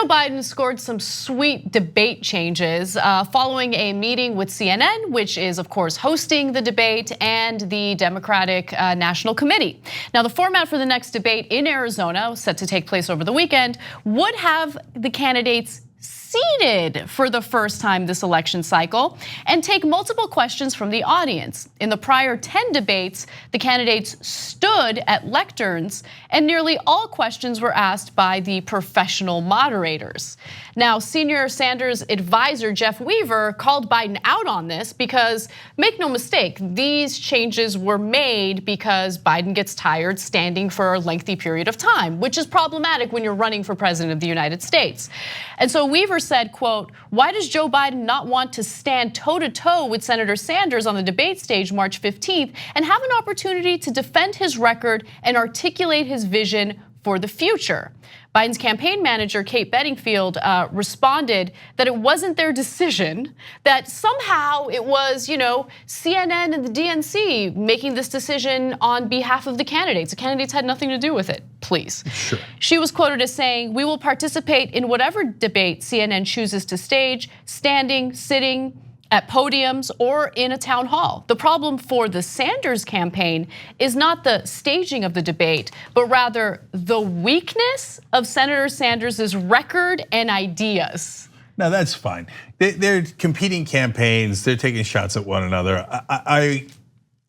Joe Biden scored some sweet debate changes following a meeting with CNN, which is of course hosting the debate, and the Democratic National Committee. Now the format for the next debate in Arizona, set to take place over the weekend, would have the candidates seated for the first time this election cycle and take multiple questions from the audience. In the prior 10 debates, the candidates stood at lecterns and nearly all questions were asked by the professional moderators. Now, senior Sanders advisor Jeff Weaver called Biden out on this because, make no mistake, these changes were made because Biden gets tired standing for a lengthy period of time, which is problematic when you're running for president of the United States. And so Weaver said, quote, "Why does Joe Biden not want to stand toe-to-toe with Senator Sanders on the debate stage March 15th and have an opportunity to defend his record and articulate his vision for the future?" Biden's campaign manager, Kate Bedingfield, responded that it wasn't their decision, that somehow it was, CNN and the DNC making this decision on behalf of the candidates. The candidates had nothing to do with it, please. Sure. She was quoted as saying, "We will participate in whatever debate CNN chooses to stage, standing, sitting, at podiums or in a town hall. The problem for the Sanders campaign is not the staging of the debate, but rather the weakness of Senator Sanders' record and ideas." Now that's fine. They're competing campaigns. They're taking shots at one another. I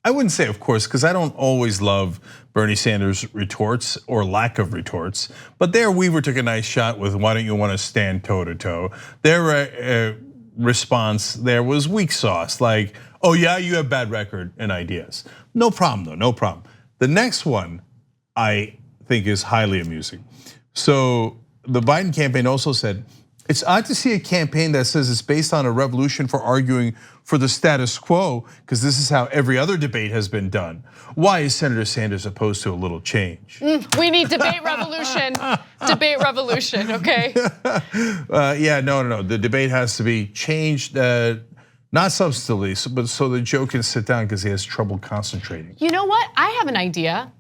wouldn't say, of course, because I don't always love Bernie Sanders' retorts or lack of retorts. But there, Weaver took a nice shot with, "Why don't you want to stand toe to toe?" Their response there was weak sauce, like, "Oh yeah, you have bad record and ideas." No problem though, no problem. The next one I think is highly amusing. So the Biden campaign also said, "It's odd to see a campaign that says it's based on a revolution for arguing for the status quo, because this is how every other debate has been done. Why is Senator Sanders opposed to a little change?" We need debate revolution, debate revolution, okay? Yeah, no. The debate has to be changed, not substantively, but so that Joe can sit down because he has trouble concentrating. You know what? I have an idea.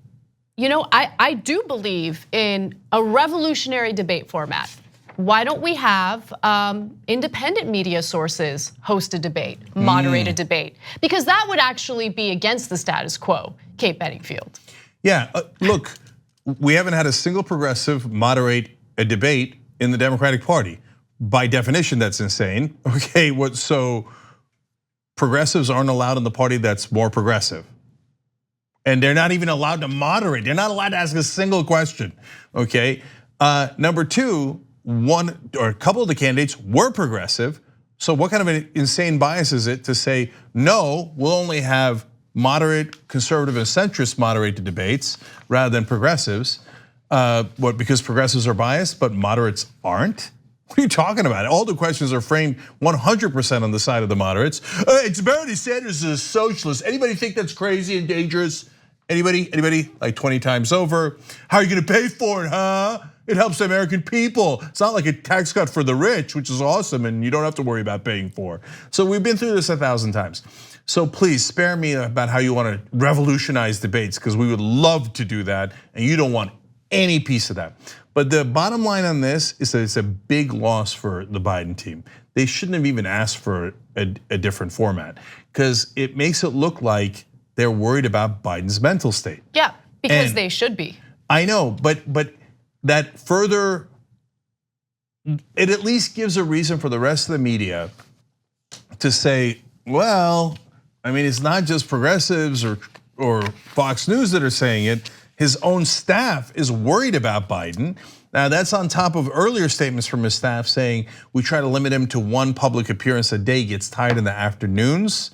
I do believe in a revolutionary debate format. Why don't we have independent media sources host a debate, moderate a debate? Because that would actually be against the status quo, Kate Bedingfield. Yeah, look, we haven't had a single progressive moderate a debate in the Democratic Party. By definition, that's insane. Okay, so progressives aren't allowed in the party that's more progressive. And they're not even allowed to moderate. They're not allowed to ask a single question, okay? Number two, one or a couple of the candidates were progressive. So what kind of an insane bias is it to say, no, we'll only have moderate, conservative, and centrist moderate the debates rather than progressives? What, because progressives are biased, but moderates aren't? What are you talking about? All the questions are framed 100% on the side of the moderates. It's Bernie Sanders is a socialist. Anybody think that's crazy and dangerous? Anybody? Like 20 times over. How are you gonna pay for it, huh? It helps the American people. It's not like a tax cut for the rich, which is awesome, and you don't have to worry about paying for. So we've been through this 1,000 times. So please spare me about how you want to revolutionize debates, because we would love to do that, and you don't want any piece of that. But the bottom line on this is that it's a big loss for the Biden team. They shouldn't have even asked for a different format, because it makes it look like they're worried about Biden's mental state. Yeah, because they should be. I know, but that further, it at least gives a reason for the rest of the media to say, well, I mean, it's not just progressives or Fox News that are saying it. His own staff is worried about Biden. Now that's on top of earlier statements from his staff saying we try to limit him to one public appearance a day, gets tired in the afternoons,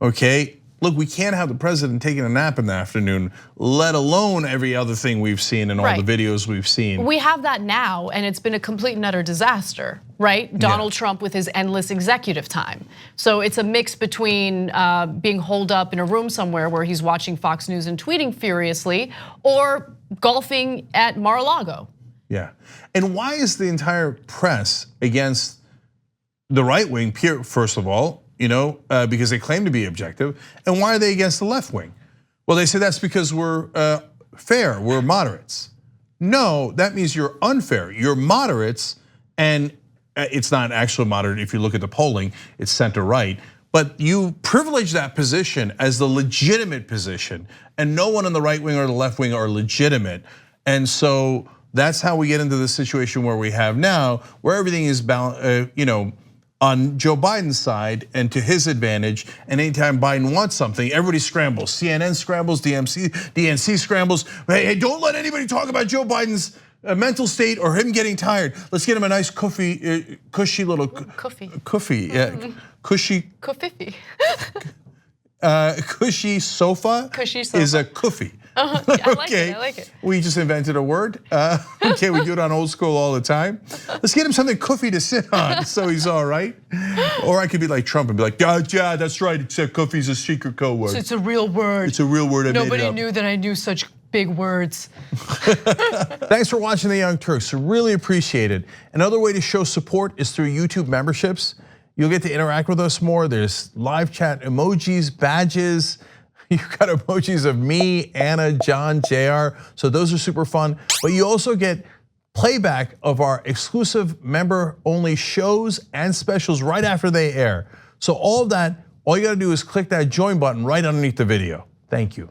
okay? Look, we can't have the president taking a nap in the afternoon, let alone every other thing we've seen and all the videos we've seen. We have that now, and it's been a complete and utter disaster, right? Donald Trump with his endless executive time. So it's a mix between being holed up in a room somewhere where he's watching Fox News and tweeting furiously, or golfing at Mar-a-Lago. Yeah, and why is the entire press against the right wing, first of all? Because they claim to be objective. And why are they against the left wing? Well, they say that's because we're fair, we're moderates. No, that means you're unfair. You're moderates and it's not actually moderate if you look at the polling, it's center right. But you privilege that position as the legitimate position, and no one on the right wing or the left wing are legitimate. And so that's how we get into the situation where we have now, where everything is on Joe Biden's side and to his advantage. And anytime Biden wants something, everybody scrambles. CNN scrambles, DNC scrambles. Hey, don't let anybody talk about Joe Biden's mental state or him getting tired. Let's get him a nice cushy little cushy sofa. Cushy sofa is a kufi. I like it. We just invented a word. Okay, we do it on Old School all the time. Let's get him something kufi to sit on so he's all right. Or I could be like Trump and be like, yeah, that's right, except kufi's a secret code word. So it's a real word. It's a real word. Nobody knew that I knew such big words. Thanks for watching The Young Turks. Really appreciate it. Another way to show support is through YouTube memberships. You'll get to interact with us more. There's live chat emojis, badges. You've got emojis of me, Anna, John, JR. So those are super fun. But you also get playback of our exclusive member-only shows and specials right after they air. So all of that, all you gotta do is click that join button right underneath the video. Thank you.